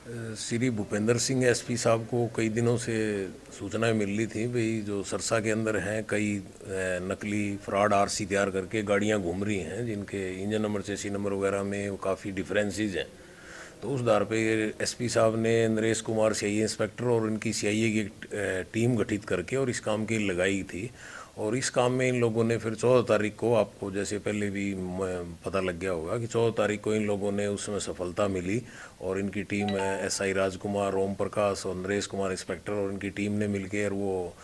Shri Bhupendra Singh SP साहब को कई दिनों से सूचनाएं मिल रही थी भाई जो सरसा के अंदर हैं कई नकली फ्रॉड आरसी तैयार करके गाड़ियां घूम रही हैं जिनके इंजन नंबर चेसी नंबर वगैरह में काफ़ी डिफरेंसेस हैं। तो उस आधार पे एसपी साहब ने नरेश कुमार सीआईए इंस्पेक्टर और इनकी सीआईए की टीम गठित करके और इस काम की लगाई थी। और इस काम में इन लोगों ने फिर 14 तारीख को, आपको जैसे पहले भी पता लग गया होगा कि 14 तारीख को इन लोगों ने उसमें सफलता मिली और इनकी टीम एसआई राजकुमार, ओम प्रकाश और नरेश कुमार इंस्पेक्टर और इनकी टीम ने मिलकर वो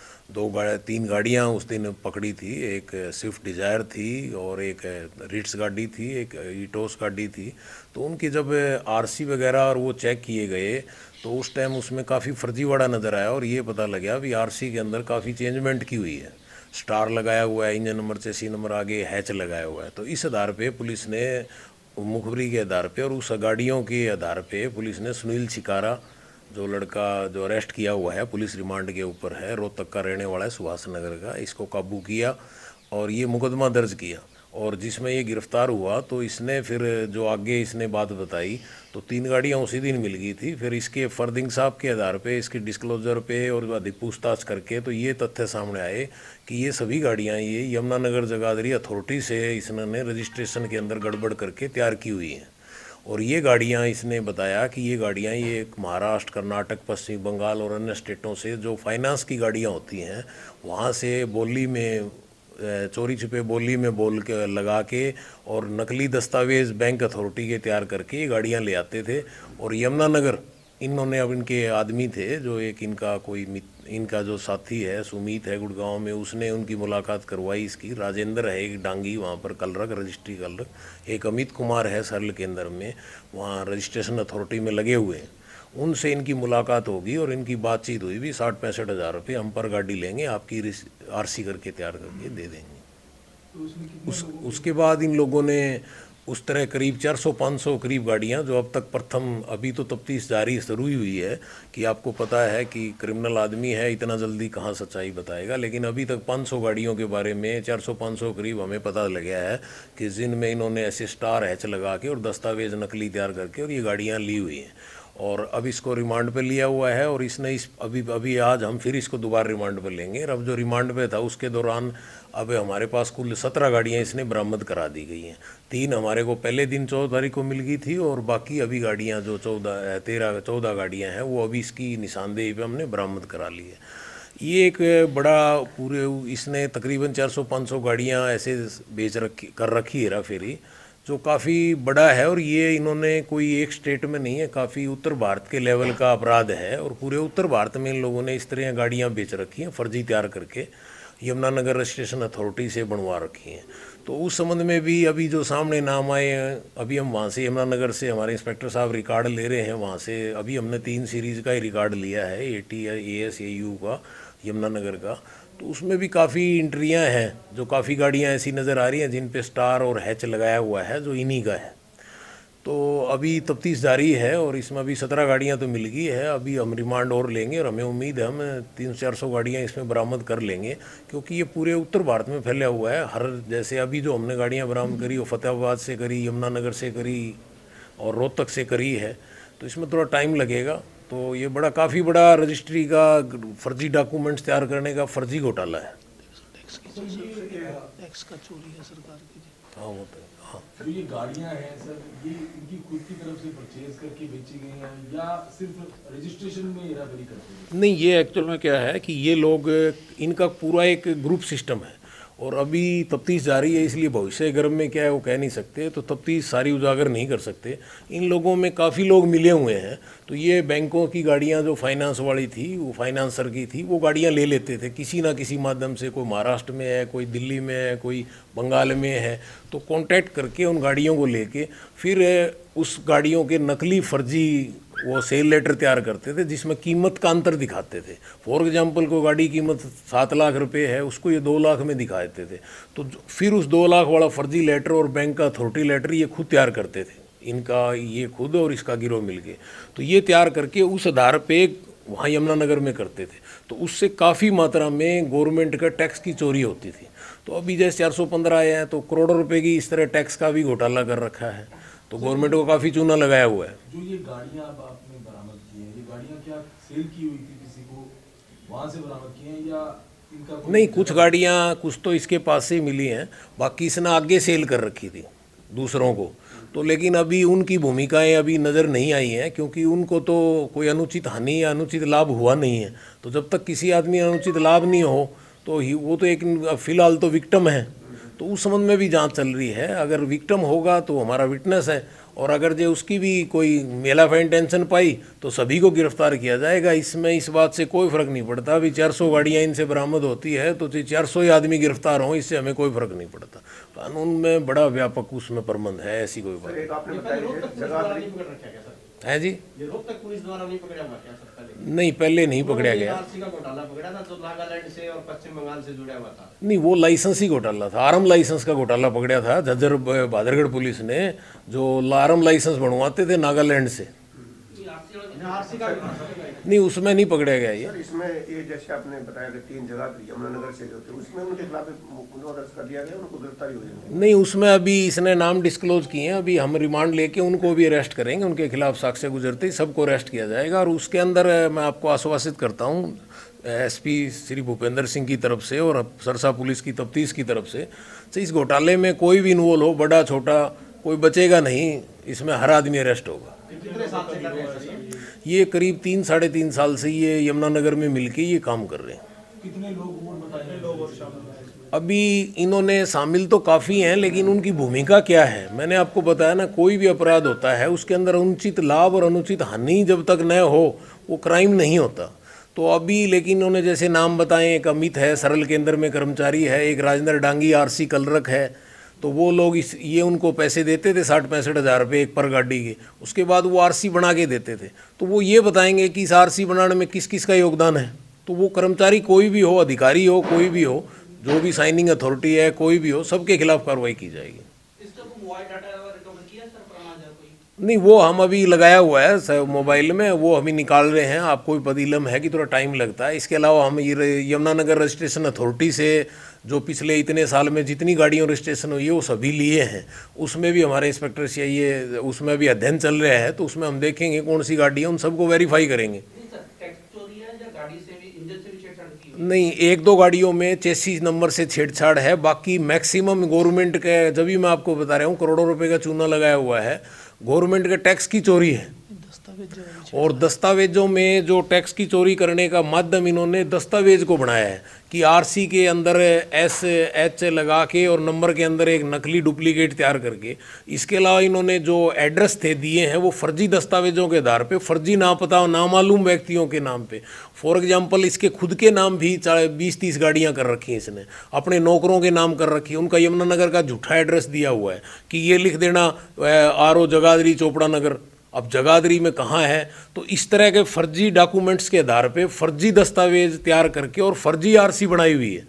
तीन गाड़ियां उस दिन पकड़ी थी। एक स्विफ्ट डिज़ायर थी और एक रिट्स गाड़ी थी, एक ईटोस गाड़ी थी। तो उनकी जब आरसी वगैरह और वो चेक किए गए तो उस टाइम उसमें काफ़ी फर्जीवाड़ा नज़र आया और ये पता लगा भी आरसी के अंदर काफ़ी चेंजमेंट की हुई है। स्टार लगाया हुआ है, इंजन नंबर चेसी नंबर आगे हैच लगाया हुआ है। तो इस आधार पे पुलिस ने मुखबरी के आधार पे और उस गाड़ियों के आधार पे पुलिस ने सुनील छिकारा, जो लड़का जो अरेस्ट किया हुआ है, पुलिस रिमांड के ऊपर है, रोहतक का रहने वाला है, सुभाष नगर का, इसको काबू किया और ये मुकदमा दर्ज किया। और जिसमें ये गिरफ्तार हुआ तो इसने फिर जो आगे इसने बात बताई तो 3 गाड़ियां उसी दिन मिल गई थी। फिर इसके फर्दिंग साहब के आधार पे, इसके डिस्क्लोजर पे और अधिक पूछताछ करके तो ये तथ्य सामने आए कि ये सभी गाड़ियां ये यमुनानगर जगाधरी अथॉरिटी से इसने रजिस्ट्रेशन के अंदर गड़बड़ करके तैयार की हुई हैं। और ये गाड़ियां इसने बताया कि ये गाड़ियां ये महाराष्ट्र, कर्नाटक, पश्चिम बंगाल और अन्य स्टेटों से जो फाइनेंस की गाड़ियां होती हैं वहाँ से बोली में चोरी छुपे बोली में बोल के लगा के और नकली दस्तावेज़ बैंक अथॉरिटी के तैयार करके ये गाड़ियाँ ले आते थे। और यमुनानगर इन्होंने, अब इनके आदमी थे जो एक इनका इनका जो साथी है सुमीत है गुड़गांव में, उसने उनकी मुलाकात करवाई। इसकी राजेंद्र है एक डांगी वहाँ पर कलरक, रजिस्ट्री कलरक, एक अमित कुमार है सरल केंद्र में वहाँ रजिस्ट्रेशन अथॉरिटी में लगे हुए हैं। उनसे इनकी मुलाकात होगी और इनकी बातचीत हुई भी 60-65 हज़ार रुपये हम पर गाड़ी लेंगे, आपकी आरसी करके तैयार करके दे देंगे। उसके बाद इन लोगों ने उस तरह करीब 400-500 करीब गाड़ियां, जो अब तक प्रथम, अभी तो तफ्तीश जारी शुरू हुई है कि आपको पता है कि क्रिमिनल आदमी है, इतना जल्दी कहाँ सच्चाई बताएगा, लेकिन अभी तक 500 गाड़ियों के बारे में 400-500 करीब हमें पता लगा है कि जिनमें इन्होंने ऐसे स्टार हैच लगा के और दस्तावेज नकली तैयार करके और ये गाड़ियाँ ली हुई हैं। और अब इसको रिमांड पे लिया हुआ है और इसने अभी आज हम फिर इसको दोबारा रिमांड पे लेंगे। और अब जो रिमांड पे था उसके दौरान अब हमारे पास कुल 17 गाड़ियाँ इसने बरामद करा दी गई हैं। 3 हमारे को पहले दिन 14 तारीख को मिल गई थी और बाकी अभी गाड़ियाँ जो 14 गाड़ियाँ हैं वो अभी इसकी निशानदेही पे हमने बरामद करा ली है। ये एक बड़ा पूरे इसने तकरीबन 400-500 गाड़ियाँ ऐसे कर रखी हेरा फेरी, जो काफ़ी बड़ा है। और ये इन्होंने कोई एक स्टेट में नहीं है, काफ़ी उत्तर भारत के लेवल का अपराध है और पूरे उत्तर भारत में इन लोगों ने इस तरह गाड़ियाँ बेच रखी हैं, फर्जी तैयार करके यमुनानगर रजिस्ट्रेशन अथॉरिटी से बनवा रखी हैं। तो उस संबंध में भी अभी जो सामने नाम आए हैं, अभी हम वहाँ से यमुनानगर से हमारे इंस्पेक्टर साहब रिकॉर्ड ले रहे हैं वहाँ से। अभी हमने 3 सीरीज़ का ही रिकॉर्ड लिया है, AT AS AU का, यमुनानगर का। तो उसमें भी काफ़ी एंट्रियाँ हैं, जो काफ़ी गाड़ियाँ ऐसी नज़र आ रही हैं जिन पे स्टार और हैच लगाया हुआ है, जो इन्हीं का है। तो अभी तफ्तीश जारी है और इसमें अभी 17 गाड़ियाँ तो मिल गई है। अभी हम रिमांड और लेंगे और हमें उम्मीद है हम 300-400 गाड़ियाँ इसमें बरामद कर लेंगे, क्योंकि ये पूरे उत्तर भारत में फैला हुआ है। हर जैसे अभी जो हमने गाड़ियाँ बरामद करी वो फतेहाबाद से करी, यमुनानगर से करी और रोहतक से करी है। तो इसमें थोड़ा टाइम लगेगा। तो ये काफ़ी बड़ा रजिस्ट्री का फर्जी डॉक्यूमेंट्स तैयार करने का फर्जी घोटाला है। टैक्स का चोरी है सरकार की। हाँ वो तो हाँ। जो ये गाड़ियां हैं सर, ये इनकी खुद की तरफ से परचेज करके बेची गई हैं या सिर्फ रजिस्ट्रेशन में हेराफेरी करते हैं? नहीं, ये एक्चुअल में क्या है कि ये लोग, इनका पूरा एक ग्रुप सिस्टम है और अभी तफ्तीश जारी है, इसलिए भविष्य गर्भ में क्या है वो कह नहीं सकते, तो तफ्तीश सारी उजागर नहीं कर सकते। इन लोगों में काफ़ी लोग मिले हुए हैं। तो ये बैंकों की गाड़ियां जो फाइनेंस वाली थी, वो फाइनेंसर की थी, वो गाड़ियां ले लेते थे किसी ना किसी माध्यम से। कोई महाराष्ट्र में है, कोई दिल्ली में है, कोई बंगाल में है, तो कॉन्टैक्ट करके उन गाड़ियों को लेके फिर उस गाड़ियों के नकली फर्जी वो सेल लेटर तैयार करते थे, जिसमें कीमत का अंतर दिखाते थे। फॉर एग्जांपल को गाड़ी कीमत 7 लाख रुपए है, उसको ये 2 लाख में दिखा देते थे। तो फिर उस 2 लाख वाला फर्जी लेटर और बैंक का अथॉरिटी लेटर ये खुद तैयार करते थे, इनका ये खुद और इसका गिरोह मिलके। तो ये तैयार करके उस आधार पे वहाँ यमुनानगर में करते थे। तो उससे काफ़ी मात्रा में गवर्नमेंट का टैक्स की चोरी होती थी। तो अभी जैसे 415 आए हैं तो करोड़ों रुपए की इस तरह टैक्स का भी घोटाला कर रखा है। तो गवर्नमेंट को काफ़ी चूना लगाया हुआ है। जो ये गाड़ियां अब आपने बरामद गाड़ियां क्या सेल की हुई थी किसी को, वहां से बरामद की हैं या इनका नहीं, कुछ गाड़ियाँ कुछ तो इसके पास से ही मिली हैं, बाकी इसने आगे सेल कर रखी थी दूसरों को। तो लेकिन अभी उनकी भूमिकाएं अभी नज़र नहीं आई हैं, क्योंकि उनको तो कोई अनुचित हानि या अनुचित लाभ हुआ नहीं है। तो जब तक किसी आदमी अनुचित लाभ नहीं हो तो वो तो एक फ़िलहाल तो विक्टिम है, तो उस संबंध में भी जांच चल रही है। अगर विक्टिम होगा तो हमारा विटनेस है, और अगर जो उसकी भी कोई मेलाफाइन इंटेंशन पाई तो सभी को गिरफ्तार किया जाएगा। इसमें इस बात से कोई फ़र्क नहीं पड़ता। अभी 400 गाड़ियाँ इनसे बरामद होती है तो 400 ही आदमी गिरफ्तार हों, इससे हमें कोई फ़र्क नहीं पड़ता। कानून में बड़ा व्यापक उसमें प्रबंध है, ऐसी कोई बात है जी। ये रोहतक पुलिस द्वारा नहीं पकड़ा हुआ क्या सर? पहले नहीं, पहले नहीं पकड़ा गया। आरसी का घोटाला पकड़ा था जो नागालैंड से और पश्चिम बंगाल से जुड़ा हुआ था। नहीं, वो लाइसेंस ही घोटाला था, आरम लाइसेंस का घोटाला पकड़ा था झज्जर भादरगढ़ पुलिस ने, जो आरम लाइसेंस बनवाते थे नागालैंड से। आरसी का नहीं, उसमें नहीं पकड़ा गया ये। इसमें ये जैसे आपने बताया कि 3 जगह यमुनानगर से जो थे उसमें उनके खिलाफ मुकदमा दर्ज कर दिया गया, उनको गिरफ्तारी हो जाएगी। नहीं, उसमें अभी इसने नाम डिस्क्लोज किए हैं, अभी हम रिमांड लेके उनको भी अरेस्ट करेंगे, उनके खिलाफ साक्ष्य गुजरते ही सबको अरेस्ट किया जाएगा। और उसके अंदर मैं आपको आश्वासित करता हूँ एसपी श्री भूपेंद्र सिंह की तरफ से और सरसा पुलिस की तफ्तीश की तरफ से इस घोटाले में कोई भी इन्वॉल्व हो, बड़ा छोटा कोई बचेगा नहीं, इसमें हर आदमी अरेस्ट होगा। कितने साल से कर रहे हैं सर ये करीब 3-3.5 साल से ये यमुनानगर में मिलके ये काम कर रहे हैं। कितने लोग और बताइए, लोग और शामिल? अभी इन्होंने शामिल तो काफ़ी हैं, लेकिन उनकी भूमिका क्या है मैंने आपको बताया ना। कोई भी अपराध होता है उसके अंदर अनुचित लाभ और अनुचित हानि जब तक न हो वो क्राइम नहीं होता। तो अभी लेकिन इन्होंने जैसे नाम बताएं, एक अमित है सरल केंद्र में कर्मचारी है, एक राजेंद्र डांगी आरसी कलरक है। तो वो लोग ये उनको पैसे देते थे 60-65 हज़ार रुपये एक पर गाड़ी के, उसके बाद वो आरसी बना के देते थे। तो वो ये बताएंगे कि इस आरसी बनाने में किस किस का योगदान है। तो वो कर्मचारी कोई भी हो, अधिकारी हो, कोई भी हो, जो भी साइनिंग अथॉरिटी है कोई भी हो, सबके खिलाफ कार्रवाई की जाएगी। नहीं, वो हम अभी लगाया हुआ है मोबाइल में, वो हम ही निकाल रहे हैं। आपको भी पदीलम है कि थोड़ा टाइम लगता है। इसके अलावा हम यमुनानगर रजिस्ट्रेशन अथॉरिटी से जो पिछले इतने साल में जितनी गाड़ियों रजिस्ट्रेशन हुई है वो सभी लिए हैं। उसमें भी हमारे इंस्पेक्टर से ये उसमें भी अध्ययन चल रहा है, तो उसमें हम देखेंगे कौन सी गाड़ी है, उन सबको वेरीफाई करेंगे। नहीं, 1-2 गाड़ियों में चेसिस नंबर से छेड़छाड़ है, बाकी मैक्सिमम गवर्नमेंट के, जब भी मैं आपको बता रहा हूँ करोड़ों रुपए का चूना लगाया हुआ है, गवर्नमेंट के टैक्स की चोरी है। और दस्तावेजों में जो टैक्स की चोरी करने का माध्यम इन्होंने दस्तावेज को बनाया है कि आरसी के अंदर SH लगा के और नंबर के अंदर एक नकली डुप्लीकेट तैयार करके। इसके अलावा इन्होंने जो एड्रेस थे दिए हैं वो फर्जी दस्तावेजों के आधार पे, फर्जी नापता नामालूम व्यक्तियों के नाम पे। फॉर एग्जांपल इसके खुद के नाम भी 20-30 गाड़ियां कर रखी हैं इसने, अपने नौकरों के नाम कर रखी है, उनका यमुनानगर का झूठा एड्रेस दिया हुआ है कि ये लिख देना RO जगाधरी चोपड़ा नगर। अब जगाधरी में कहाँ है? तो इस तरह के फर्जी डॉक्यूमेंट्स के आधार पे फर्जी दस्तावेज तैयार करके और फर्जी आरसी बनाई हुई है।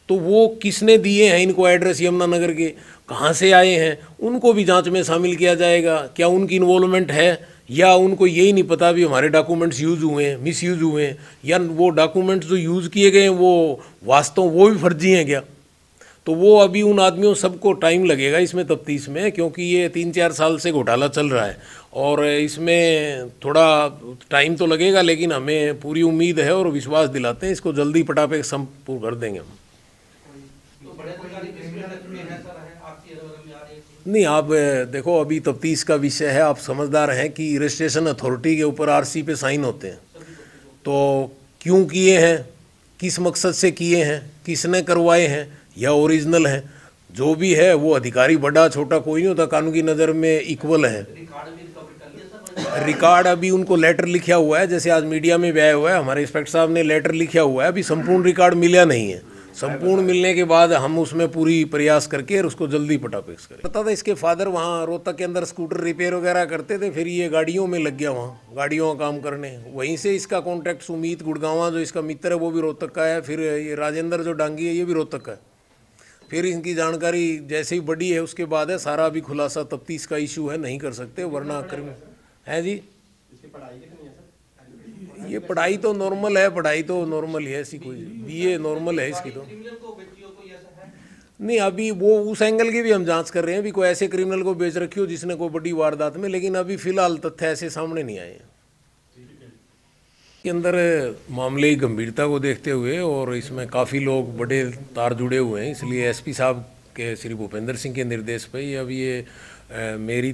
तो वो किसने दिए हैं इनको एड्रेस यमुनानगर के, कहाँ से आए हैं, उनको भी जांच में शामिल किया जाएगा। क्या उनकी इन्वॉल्वमेंट है या उनको यही नहीं पता भी हमारे डॉक्यूमेंट्स यूज़ हुए हैं, मिस यूज़ हुए हैं, या वो डॉक्यूमेंट्स जो यूज़ किए गए हैं वो वास्तव वो भी फर्जी हैं क्या? तो वो अभी उन आदमियों सबको टाइम लगेगा इसमें तफ्तीश में, क्योंकि ये 3-4 साल से घोटाला चल रहा है और इसमें थोड़ा टाइम तो लगेगा, लेकिन हमें पूरी उम्मीद है और विश्वास दिलाते हैं इसको जल्दी पटापे संपूर्ण कर देंगे हम। नहीं, आप देखो अभी तफ्तीश का विषय है, आप समझदार हैं कि रजिस्ट्रेशन अथॉरिटी के ऊपर आरसी पे साइन होते हैं, तो क्यों किए हैं, किस मकसद से किए हैं, किसने करवाए हैं या ओरिजिनल है, जो भी है वो अधिकारी बड़ा छोटा कोई नहीं होता, कानून की नज़र में इक्वल है। रिकॉर्ड अभी उनको लेटर लिखा हुआ है, जैसे आज मीडिया में भी आया हुआ है, हमारे इंस्पेक्टर साहब ने लेटर लिखा हुआ है, अभी संपूर्ण रिकॉर्ड मिला नहीं है। संपूर्ण मिलने के बाद हम उसमें पूरी प्रयास करके और उसको जल्दी पटापेक्स करें। पता था इसके फादर वहाँ रोहतक के अंदर स्कूटर रिपेयर वगैरह करते थे, फिर ये गाड़ियों में लग गया, वहाँ गाड़ियों का काम करने। वहीं से इसका कॉन्टैक्ट सुमीत गुड़गांवा जो इसका मित्र है वो भी रोहतक का है, फिर ये राजेंद्र जो डांगी है ये भी रोहतक का है। फिर इनकी जानकारी जैसे ही बढ़ी है उसके बाद है सारा अभी खुलासा, तफ्तीश का इशू है, नहीं कर सकते वरना है जी। ये पढ़ाई तो नॉर्मल है, पढ़ाई तो नॉर्मल ही है, ऐसी कोई BA नॉर्मल है इसकी तो नहीं। अभी वो उस एंगल की भी हम जांच कर रहे हैं, भी कोई ऐसे क्रिमिनल को बेच रखी हो जिसने कोई बड़ी वारदात में, लेकिन अभी फिलहाल तथ्य ऐसे सामने नहीं आए हैं। के अंदर मामले की गंभीरता को देखते हुए और इसमें काफ़ी लोग बड़े तार जुड़े हुए हैं, इसलिए एसपी साहब के श्री भूपेंद्र सिंह के निर्देश पे अब ये मेरी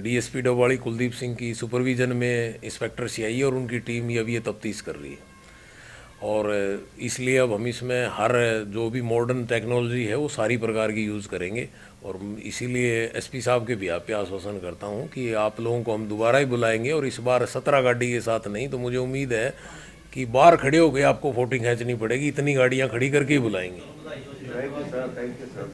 डीएसपी डोवाड़ी कुलदीप सिंह की सुपरविज़न में इंस्पेक्टर सीआई और उनकी टीम अब ये तफ्तीश कर रही है। और इसलिए अब हम इसमें हर जो भी मॉडर्न टेक्नोलॉजी है वो सारी प्रकार की यूज़ करेंगे। और इसीलिए एसपी साहब के बिहाफ पे आश्वासन करता हूँ कि आप लोगों को हम दोबारा ही बुलाएंगे, और इस बार 17 गाड़ी के साथ नहीं, तो मुझे उम्मीद है कि बाहर खड़े होकर आपको फोटो खींचनी पड़ेगी, इतनी गाड़ियाँ खड़ी करके ही बुलाएंगे। Thank you sir, thank you sir.